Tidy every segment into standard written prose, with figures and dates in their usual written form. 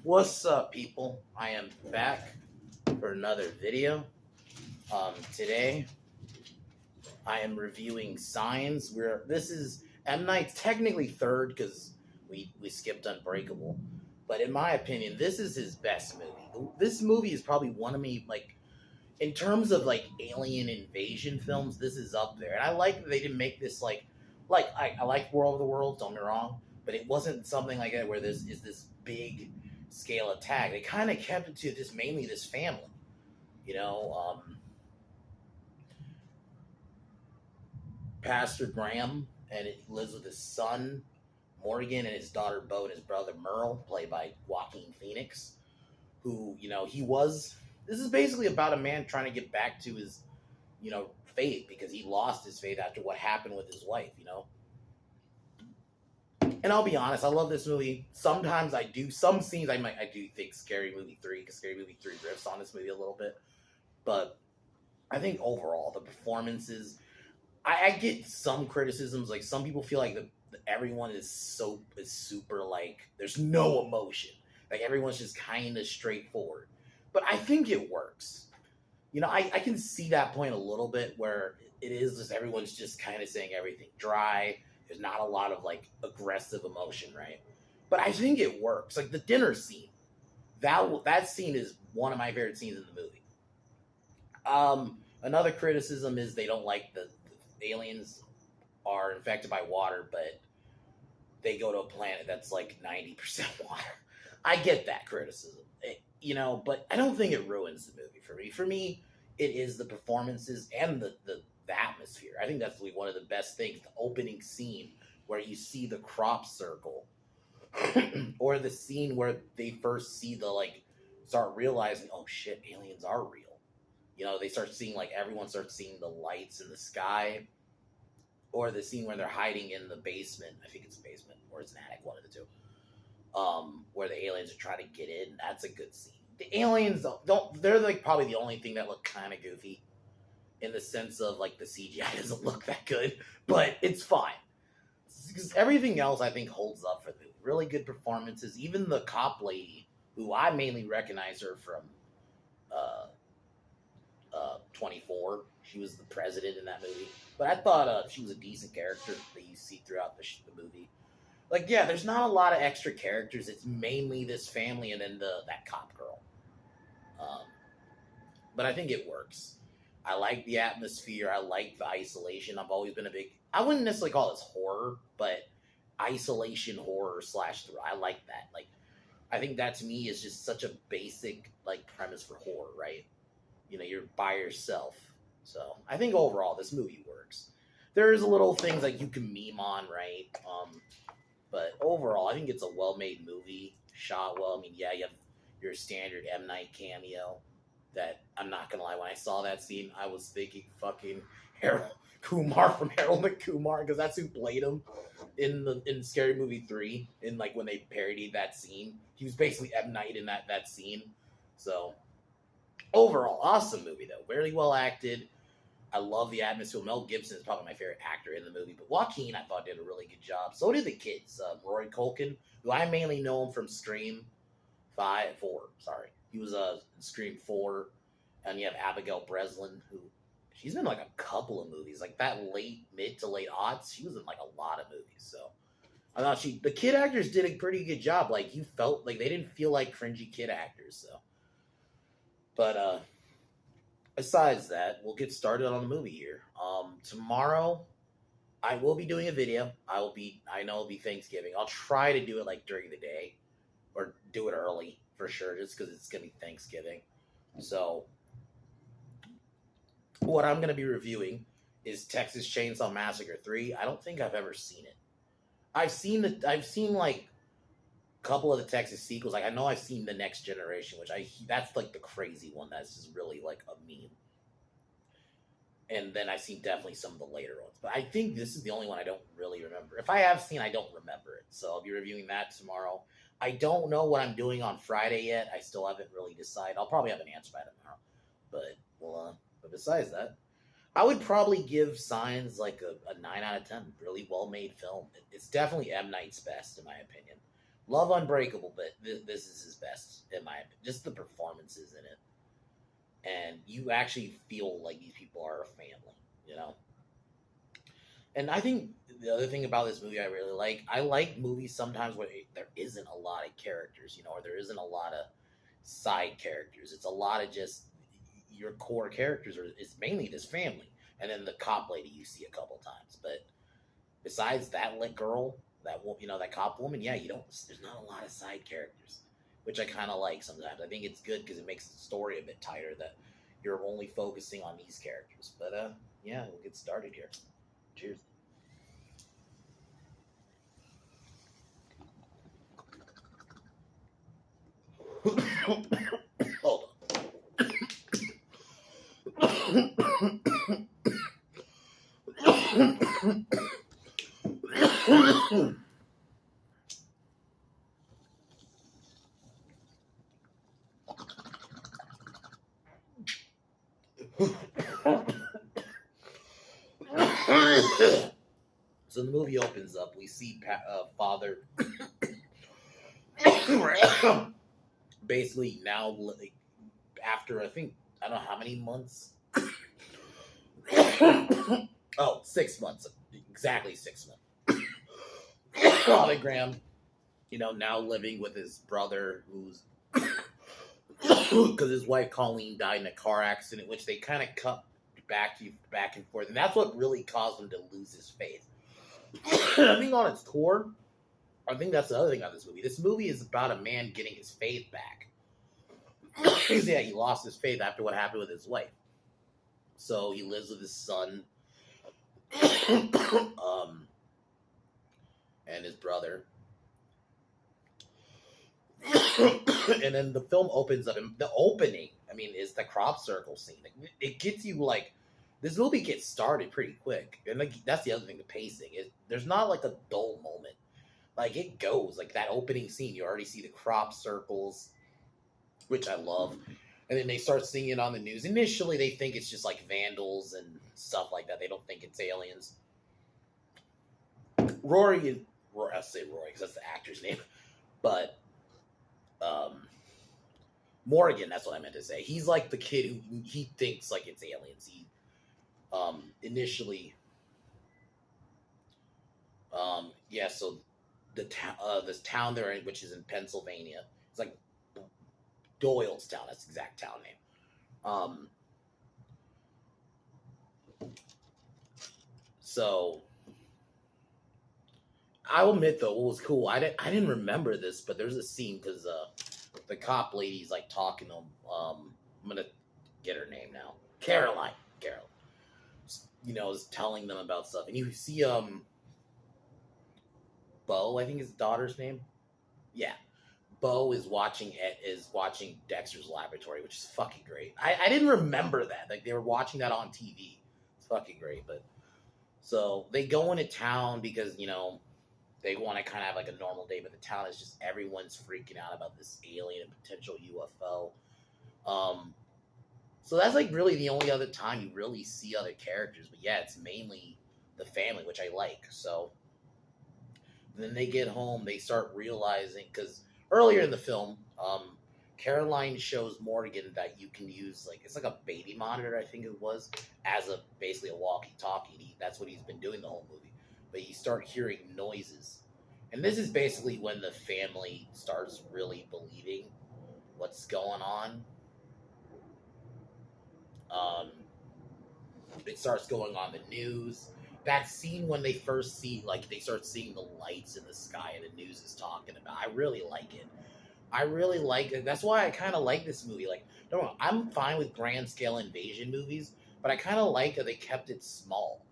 What's up, people? I am back for another video. Today I am reviewing Signs. This is M Night's technically third because we skipped Unbreakable, but in my opinion, this is his best movie. This movie is probably one of me like in terms of like alien invasion films. This is up there, and I like that they didn't make this I like War of the Worlds. Don't get me wrong, but it wasn't something like that where this is this big scale attack. They kind of kept it to just mainly this family, you know. Pastor Graham and it lives with his son Morgan and his daughter Bo and his brother Merle, played by Joaquin Phoenix, who he was. This is basically about a man trying to get back to his faith because he lost his faith after what happened with his wife. And I'll be honest, I love this movie. Sometimes I do. Some scenes I do think Scary Movie 3, because Scary Movie 3 riffs on this movie a little bit. But I think overall, the performances, I get some criticisms. Like, some people feel like everyone is super, like, there's no emotion. Like, everyone's just kind of straightforward. But I think it works. I can see that point a little bit where it is just everyone's just kind of saying everything dry. There's not a lot of like aggressive emotion, right? But I think it works. Like the dinner scene, that scene is one of my favorite scenes in the movie. Another criticism is they don't like the aliens are infected by water, but they go to a planet that's like 90% water. I get that criticism, but I don't think it ruins the movie for me. For me, it is the performances and the atmosphere. I think that's one of the best things. The opening scene where you see the crop circle, or the scene where they first see start realizing, oh shit, aliens are real. They start seeing everyone starts seeing the lights in the sky, or the scene where they're hiding in the basement. I think it's a basement or it's an attic, one of the two. Where the aliens are trying to get in. That's a good scene. The aliens they're probably the only thing that look kind of goofy, in the sense of the CGI doesn't look that good, but it's fine. Because everything else I think holds up for the really good performances. Even the cop lady, who I mainly recognize her from 24. She was the president in that movie. But I thought she was a decent character that you see throughout the movie. There's not a lot of extra characters. It's mainly this family and then that cop girl. But I think it works. I like the atmosphere. I like the isolation. I've always been I wouldn't necessarily call this horror, but isolation horror / thriller. I like that. I think that to me is just such a basic premise for horror, right? You're by yourself. So I think overall this movie works. There's little things you can meme on, right? But overall, I think it's a well-made movie, shot well. I mean, yeah, you have your standard M. Night cameo. That I'm not gonna lie, when I saw that scene, I was thinking fucking Harold Kumar from Harold and Kumar, because that's who played him in Scary Movie 3. In when they parodied that scene, he was basically M. Night in that scene. So overall, awesome movie though, very well acted. I love the atmosphere. Mel Gibson is probably my favorite actor in the movie, but Joaquin I thought did a really good job. So did the kids. Rory Culkin, who I mainly know him from Scream 4. Sorry, he was in Scream 4, and you have Abigail Breslin, who she's been in a couple of movies, that mid to late aughts. She was in a lot of movies. So I thought the kid actors did a pretty good job. You felt they didn't feel like cringy kid actors. So, but besides that, we'll get started on the movie here. Tomorrow, I will be doing a video. I know it'll be Thanksgiving. I'll try to do it during the day, or do it early for sure, just because it's gonna be Thanksgiving. So, what I'm gonna be reviewing is Texas Chainsaw Massacre 3. I don't think I've ever seen it. I've seen a couple of the Texas sequels. I know I've seen The Next Generation, which that's the crazy one. That's just really a meme. And then I've seen definitely some of the later ones. But I think this is the only one I don't really remember. If I have seen, I don't remember it. So I'll be reviewing that tomorrow. I don't know what I'm doing on Friday yet. I still haven't really decided. I'll probably have an answer by tomorrow. But besides that, I would probably give Signs like a 9 out of 10. Really well made film. It's definitely M. Night's best, in my opinion. Love Unbreakable, but this is his best, in my opinion. Just the performances in it. And you actually feel like these people are a family, you know? And I think the other thing about this movie I like movies sometimes where there isn't a lot of characters, or there isn't a lot of side characters. It's a lot of just your core characters, or it's mainly this family, and then the cop lady you see a couple times. But besides that, like girl, that cop woman, yeah, you don't. There's not a lot of side characters, which I kind of like sometimes. I think it's good because it makes the story a bit tighter that you're only focusing on these characters. But yeah, we'll get started here. Cheers. Hold on. So the movie opens up. We see father basically now, like, after I don't know how many months. Oh, 6 months. Exactly 6 months. Father Graham, now living with his brother, who's because his wife Colleen died in a car accident, which they kind of cut back and forth, and that's what really caused him to lose his faith. I think on its core, I think that's the other thing on this movie. This movie is about a man getting his faith back. Yeah, he lost his faith after what happened with his wife. So he lives with his son, and his brother. And then the film opens up, and the opening, is the crop circle scene. It gets you like, this movie gets started pretty quick, and like that's the other thing. The pacing is there's not like a dull moment. Like it goes like that opening scene. You already see the crop circles, which I love. And then they start seeing it on the news. Initially, they think it's just like vandals and stuff like that. They don't think it's aliens. I'll say Rory because that's the actor's name. But Morgan, that's what I meant to say. He's like the kid who he thinks like it's aliens. He initially, yeah. So this town they're in, which is in Pennsylvania, it's like Doylestown. That's the exact town name. So I'll admit though, what was cool, I didn't remember this, but there's a scene because the cop lady's like talking to him. I'm gonna get her name now. Caroline. Is telling them about stuff, and you see Bo, I think his daughter's name. Yeah, Bo is watching Dexter's Laboratory, which is fucking great. I didn't remember that. Like they were watching that on TV. It's fucking great. But so they go into town because they want to kind of have like a normal day, but the town is just everyone's freaking out about this alien and potential UFO. So that's like really the only other time you really see other characters. But yeah, it's mainly the family, which I like. So then they get home, they start realizing because earlier in the film, Caroline shows Morgan that you can use it's like a baby monitor, I think it was, as basically a walkie-talkie. That's what he's been doing the whole movie. But you start hearing noises, and this is basically when the family starts really believing what's going on. It starts going on the news. That scene when they first they start seeing the lights in the sky and the news is talking about. I really like it. I really like it. That's why I kind of like this movie. Like, don't know, I'm fine with grand scale invasion movies, but I kind of like that they kept it small.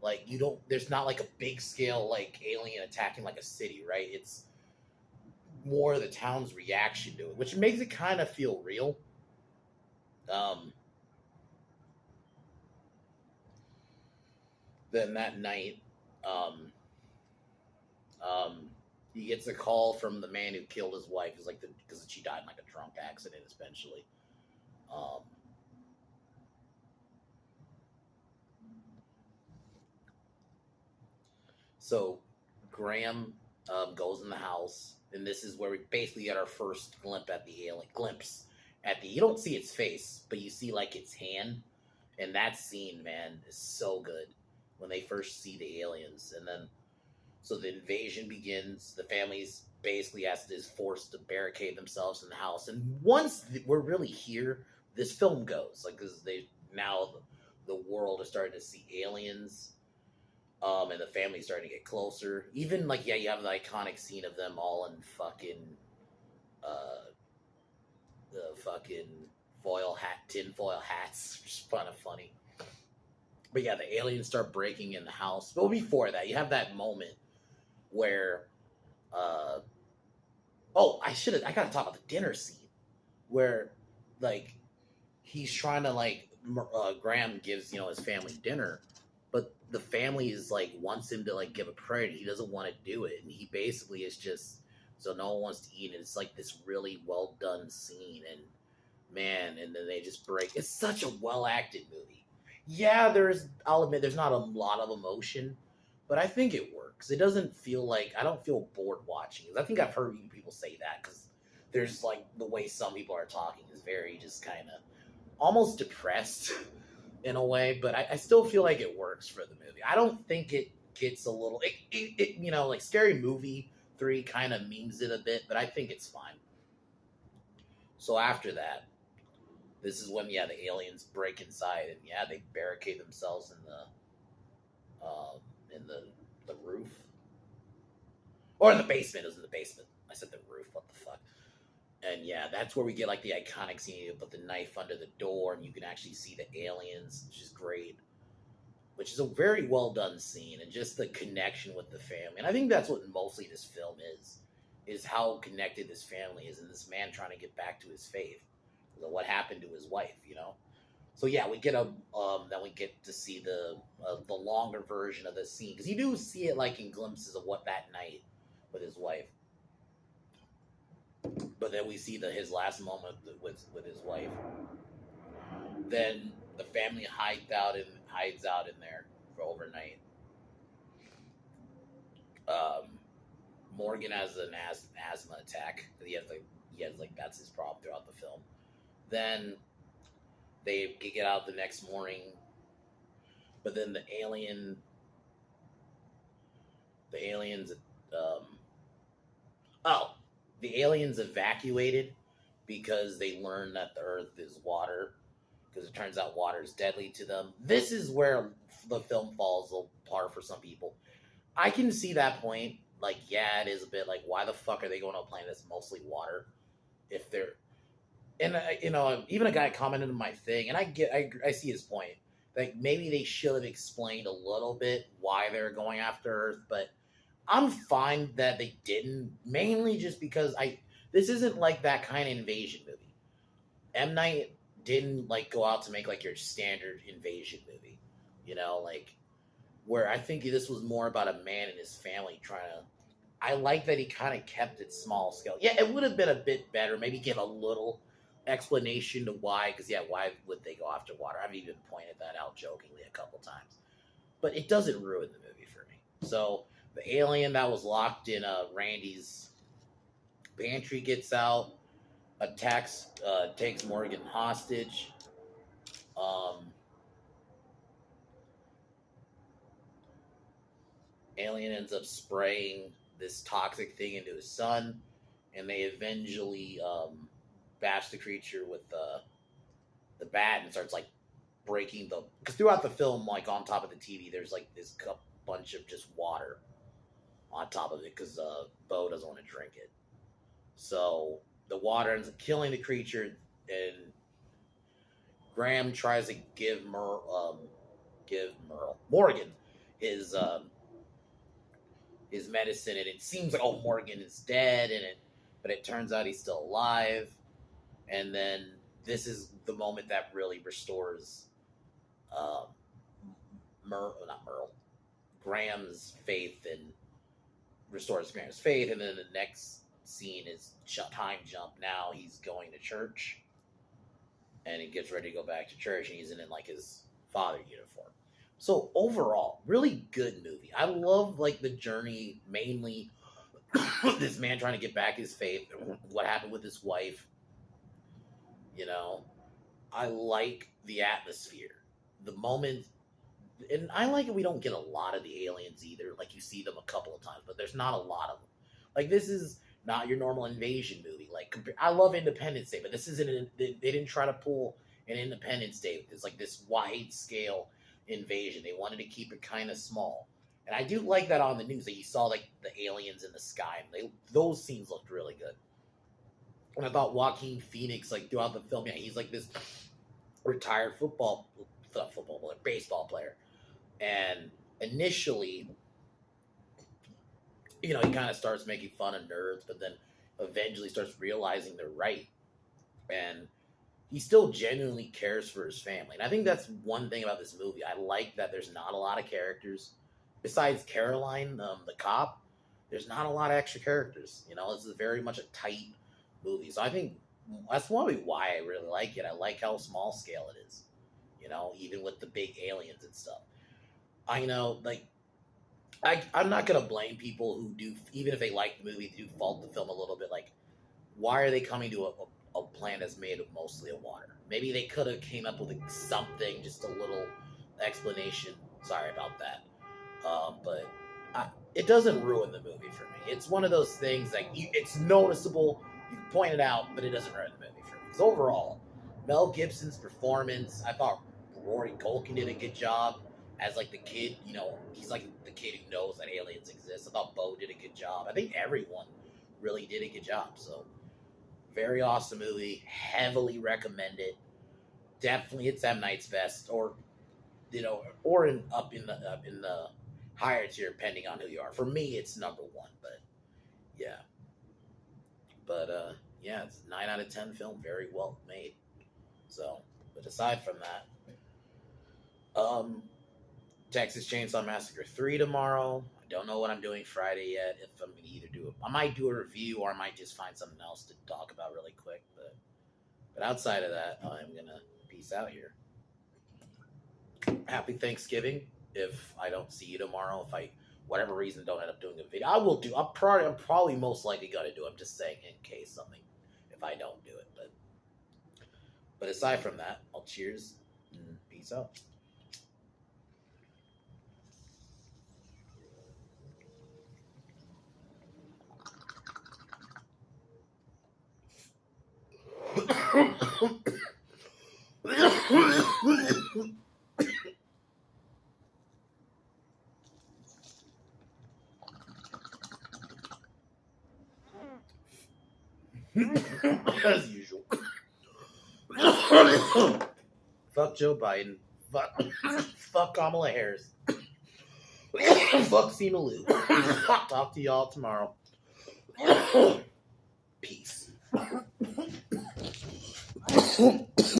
Like, there's not like a big scale like alien attacking like a city, right? It's more the town's reaction to it, which makes it kind of feel real. Then that night, he gets a call from the man who killed his wife. It's like because she died in like a drunk accident, essentially. Um, So Graham goes in the house, and this is where we basically get our first glimpse at the. You don't see its face, but you see like its hand, and that scene, man, is so good when they first see the aliens, and then so the invasion begins. The family's basically is forced to barricade themselves in the house, and once we're really here, this film goes like because they now the world is starting to see aliens, and the family's starting to get closer. Even like yeah, you have the iconic scene of them all in fucking uh the fucking tinfoil hats, which is kind of funny. But yeah, the aliens start breaking in the house. But before that, you have that moment where uh I gotta talk about the dinner scene where like he's trying to like Graham gives his family dinner, but the family is like wants him to like give a prayer. And he doesn't want to do it, and he basically is just so no one wants to eat it. It's like this really well done scene, and man, and then they just break. It's such a well acted movie. Yeah, I'll admit there's not a lot of emotion, but I think it works. It doesn't feel like I don't feel bored watching it. I think I've heard people say that because there's like the way some people are talking is very just kind of almost depressed in a way, but I still feel like it works for the movie. I don't think it gets a little, like Scary Movie 3 kind of memes it a bit, but I think it's fine. So after that, this is when the aliens break inside and they barricade themselves in the roof or in the basement. It was in the basement. I said the roof. What the fuck? And yeah, that's where we get like the iconic scene. You put the knife under the door, and you can actually see the aliens, which is great. Which is a very well done scene, and just the connection with the family. And I think that's what mostly this film is how connected this family is, and this man trying to get back to his faith. What happened to his wife. So yeah, we get then we get to see the longer version of the scene because you do see it like in glimpses of what that night with his wife. But then we see his last moment with his wife. Then the family hides out in there for overnight. Morgan has an asthma attack. He has that's his problem throughout the film. Then they get out the next morning, but then the aliens the aliens evacuated because they learned that the earth is water, because it turns out water is deadly to them. This is where the film falls apart for some people. I can see that point. Like, yeah, it is a bit like, why the fuck are they going to a planet that's mostly water if they're and even a guy commented on my thing, and I see his point. Like maybe they should have explained a little bit why they're going after Earth, but I'm fine that they didn't. Mainly just because this isn't like that kind of invasion movie. M Night didn't like go out to make like your standard invasion movie, like where I think this was more about a man and his family trying to. I like that he kind of kept it small scale. Yeah, it would have been a bit better. Maybe give a little explanation to why, because why would they go after water? I've even pointed that out jokingly a couple times, but it doesn't ruin the movie for me. So the alien that was locked in Randy's pantry gets out, attacks, takes Morgan hostage. Alien ends up spraying this toxic thing into his son, and they eventually bash the creature with the bat and starts like breaking because throughout the film, like on top of the TV, there's like this bunch of just water on top of it because Bo doesn't want to drink it. So the water ends up killing the creature, and Graham tries to give Morgan his medicine, and it seems like Morgan is dead, but it turns out he's still alive. And then this is the moment that really restores Graham's faith, and restores Graham's faith. And then the next scene is time jump. Now he's going to church, and he gets ready to go back to church, and he's in like his father uniform. So overall, really good movie. I love like the journey, mainly this man trying to get back his faith, what happened with his wife. You know, I like the atmosphere, the moment, and I like it. We don't get a lot of the aliens either. Like you see them a couple of times, but there's not a lot of them. Like this is not your normal invasion movie. Like I love Independence Day, but this isn't. They didn't try to pull an Independence Day. It's like this wide scale invasion. They wanted to keep it kind of small, and I do like that on the news that you saw like the aliens in the sky. And those scenes looked really good. And I thought Joaquin Phoenix, like throughout the film, yeah, he's like this retired baseball player, and initially, he kind of starts making fun of nerds, but then eventually starts realizing they're right, and he still genuinely cares for his family. And I think that's one thing about this movie. I like that there's not a lot of characters besides Caroline, the cop. There's not a lot of extra characters. This is very much a tight movie. So I think that's probably why I really like it. I like how small scale it is. Even with the big aliens and stuff. I know, like, I'm not gonna blame people who do, even if they like the movie, do fault the film a little bit. Like, why are they coming to a planet that's made of mostly of water? Maybe they could have came up with something, just a little explanation. Sorry about that, but it doesn't ruin the movie for me. It's one of those things like it's noticeable. You can point it out, but it doesn't ruin the movie for me. Because overall, Mel Gibson's performance, I thought Rory Culkin did a good job as like the kid. He's like the kid who knows that aliens exist. I thought Bo did a good job. I think everyone really did a good job. So very awesome movie. Heavily recommend it. Definitely, it's M. Night's best, or up in the higher tier, depending on who you are. For me, it's number one. But yeah, yeah, it's a 9 out of 10 film. Very well made. So, but aside from that, Texas Chainsaw Massacre 3 tomorrow. I don't know what I'm doing Friday yet. If I'm gonna either I might do a review, or I might just find something else to talk about really quick. But outside of that, I'm gonna peace out here. Happy Thanksgiving. If I don't see you tomorrow, if I whatever reason don't end up doing a video, I will do. I'm probably most likely gonna do. I'm just saying in case something. If I don't do it, but aside from that, I'll cheers and peace out. As usual. Fuck Joe Biden. Fuck Kamala Harris. Fuck Simu Liu. Talk to y'all tomorrow. Peace.